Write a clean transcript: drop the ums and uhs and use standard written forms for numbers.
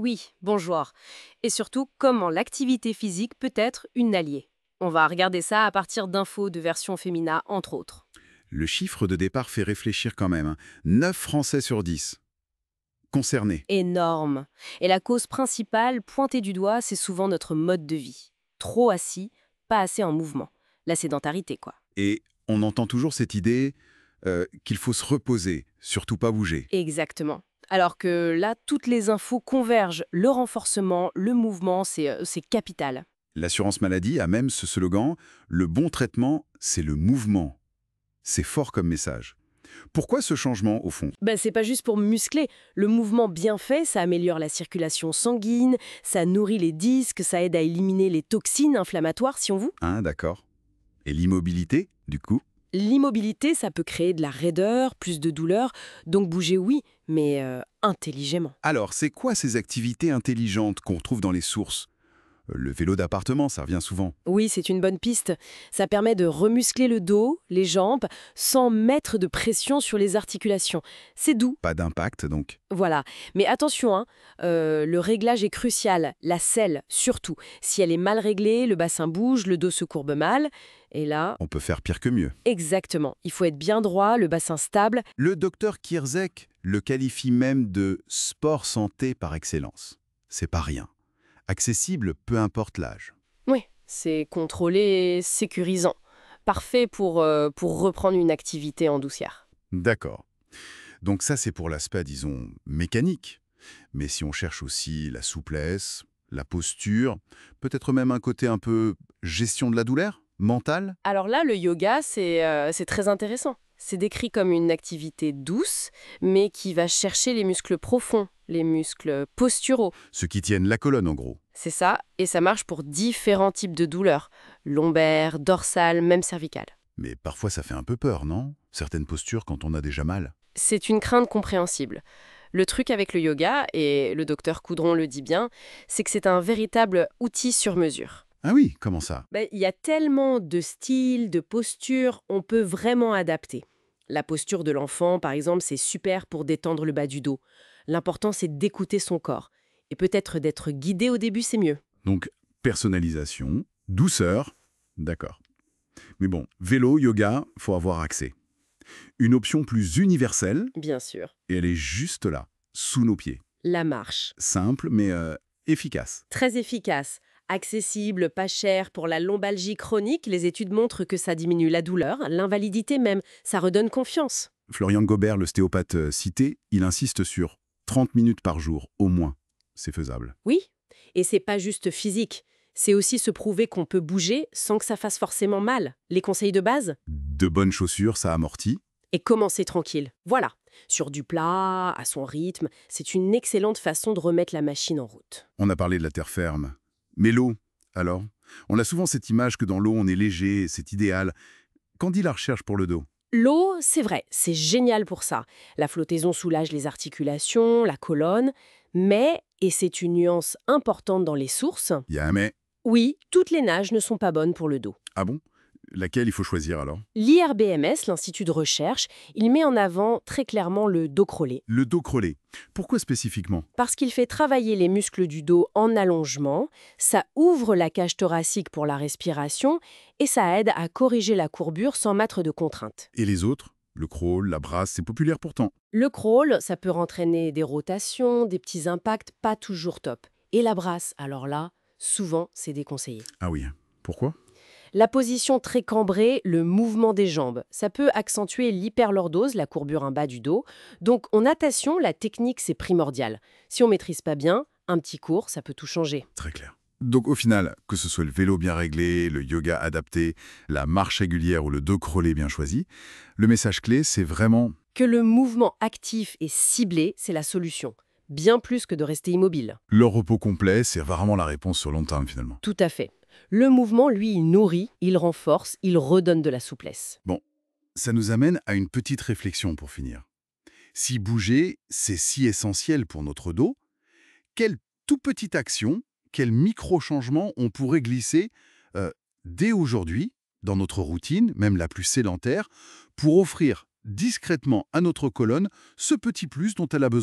Oui, bonjour. Et surtout, comment l'activité physique peut être une alliée. On va regarder ça à partir d'infos de version Femina, entre autres. Le chiffre de départ fait réfléchir quand même, hein. 9 Français sur 10 concernés. Énorme. Et la cause principale, pointée du doigt, c'est souvent notre mode de vie. Trop assis, pas assez en mouvement. La sédentarité, quoi. Et on entend toujours cette idée qu'il faut se reposer, surtout pas bouger. Exactement. Alors que là, toutes les infos convergent. Le renforcement, le mouvement, c'est capital. L'assurance maladie a même ce slogan, le bon traitement, c'est le mouvement. C'est fort comme message. Pourquoi ce changement, au fond? Ben, c'est pas juste pour muscler. Le mouvement bien fait, ça améliore la circulation sanguine, ça nourrit les disques, ça aide à éliminer les toxines inflammatoires, si on veut. Hein, d'accord. Et l'immobilité, du coup? L'immobilité, ça peut créer de la raideur, plus de douleur, donc bouger oui, mais intelligemment. Alors, c'est quoi ces activités intelligentes qu'on retrouve dans les sources? Le vélo d'appartement, ça revient souvent. Oui, c'est une bonne piste. Ça permet de remuscler le dos, les jambes, sans mettre de pression sur les articulations. C'est doux, Pas d'impact, donc. voilà. Mais attention, hein, le réglage est crucial, la selle surtout. Si elle est mal réglée, le bassin bouge, le dos se courbe mal. Et là, On peut faire pire que mieux. exactement, il faut être bien droit, le bassin stable. Le docteur Kierzek le qualifie même de sport santé par excellence. C'est pas rien. Accessible, peu importe l'âge. Oui, c'est contrôlé et sécurisant. Parfait pour reprendre une activité en doucière. D'accord. Donc ça, c'est pour l'aspect, disons, mécanique. Mais si on cherche aussi la souplesse, la posture, peut-être même un côté un peu gestion de la douleur, mentale. Alors là, le yoga, c'est très intéressant. C'est décrit comme une activité douce, mais qui va chercher les muscles profonds, les muscles posturaux. Ceux qui tiennent la colonne, en gros. C'est ça, et ça marche pour différents types de douleurs. Lombaires, dorsales, même cervicales. Mais parfois, ça fait un peu peur, non? Certaines postures quand on a déjà mal. C'est une crainte compréhensible. Le truc avec le yoga, et le docteur Coudron le dit bien, c'est que c'est un véritable outil sur mesure. Ah oui, comment ça? Ben, il y a tellement de styles, de postures, on peut vraiment adapter. La posture de l'enfant, par exemple, c'est super pour détendre le bas du dos. L'important, c'est d'écouter son corps. Et peut-être d'être guidé au début, c'est mieux. Donc, personnalisation, douceur, d'accord. Mais bon, vélo, yoga, faut avoir accès. Une option plus universelle, Bien sûr. et elle est juste là, sous nos pieds. La marche. Simple, mais efficace. Très efficace. Accessible, pas cher. Pour la lombalgie chronique, les études montrent que ça diminue la douleur, l'invalidité même. Ça redonne confiance. Florian Gobert, l'ostéopathe cité, il insiste sur 30 minutes par jour, au moins. C'est faisable. Oui, et c'est pas juste physique. C'est aussi se prouver qu'on peut bouger sans que ça fasse forcément mal. Les conseils de base? De bonnes chaussures, ça amortit. Et commencer tranquille. Voilà. Sur du plat, à son rythme, c'est une excellente façon de remettre la machine en route. On a parlé de la terre ferme. Mais l'eau, alors? On a souvent cette image que dans l'eau, on est léger, c'est idéal. Qu'en dit la recherche pour le dos? L'eau, c'est vrai, c'est génial pour ça. La flottaison soulage les articulations, la colonne, mais, et c'est une nuance importante dans les sources, Il y a un mais. oui, toutes les nages ne sont pas bonnes pour le dos. Ah bon? Laquelle il faut choisir alors? L'IRBMS, l'Institut de recherche, il met en avant très clairement le dos crawlé, Le dos crôlé. Pourquoi spécifiquement? parce qu'il fait travailler les muscles du dos en allongement, ça ouvre la cage thoracique pour la respiration et ça aide à corriger la courbure sans mettre de contraintes. Et les autres? Le crawl, la brasse, c'est populaire pourtant. Le crawl, ça peut entraîner des rotations, des petits impacts pas toujours top. Et la brasse, alors là, souvent, c'est déconseillé. Ah oui. Pourquoi? La position très cambrée, le mouvement des jambes, ça peut accentuer l'hyperlordose, la courbure en bas du dos. Donc en natation, la technique, c'est primordial. Si on maîtrise pas bien, un petit cours, ça peut tout changer. Très clair. Donc au final, que ce soit le vélo bien réglé, le yoga adapté, la marche régulière ou le dos crôlé bien choisi, le message clé, c'est vraiment Que le mouvement actif et ciblé, c'est la solution. Bien plus que de rester immobile. le repos complet, c'est vraiment la réponse sur long terme finalement. Tout à fait. Le mouvement, lui, il nourrit, il renforce, il redonne de la souplesse. Bon, ça nous amène à une petite réflexion pour finir. Si bouger, c'est si essentiel pour notre dos, quelle toute petite action, quel micro-changement on pourrait glisser euh, dès aujourd'hui dans notre routine, même la plus sédentaire, pour offrir discrètement à notre colonne ce petit plus dont elle a besoin.